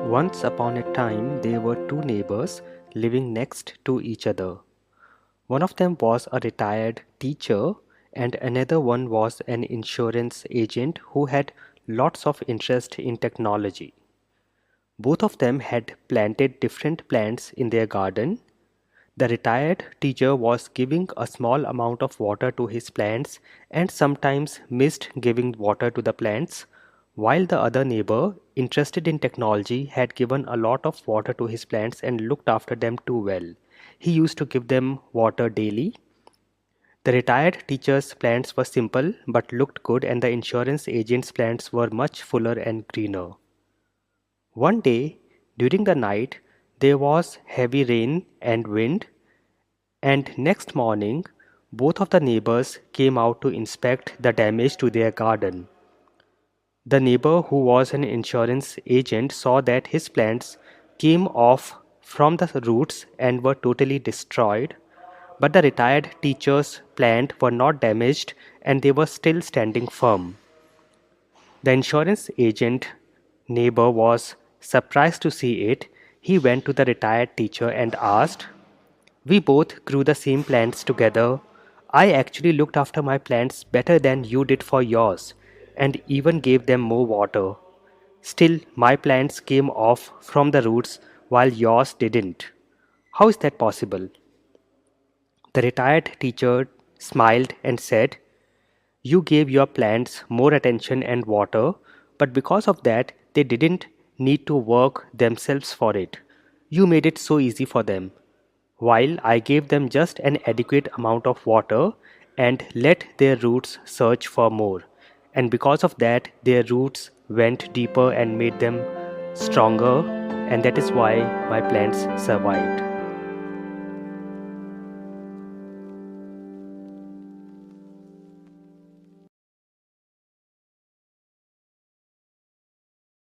Once upon a time, there were two neighbors living next to each other. One of them was a retired teacher, and another one was an insurance agent who had lots of interest in technology. Both of them had planted different plants in their garden. The retired teacher was giving a small amount of water to his plants and sometimes missed giving water to the plants, while the other neighbor, interested in technology, had given a lot of water to his plants and looked after them too well. He used to give them water daily. The retired teacher's plants were simple but looked good, and the insurance agent's plants were much fuller and greener. One day, during the night, there was heavy rain and wind, and next morning, both of the neighbors came out to inspect the damage to their garden. The neighbor, who was an insurance agent, saw that his plants came off from the roots and were totally destroyed, but the retired teacher's plants were not damaged and they were still standing firm. The insurance agent neighbor was surprised to see it. He went to the retired teacher and asked, "We both grew the same plants together. I actually looked after my plants better than you did for yours, and even gave them more water. Still, my plants came off from the roots while yours didn't. How is that possible?" The retired teacher smiled and said, "You gave your plants more attention and water, but because of that, they didn't need to work themselves for it. You made it so easy for them, while I gave them just an adequate amount of water and let their roots search for more. And because of that, their roots went deeper and made them stronger, and that is why my plants survived."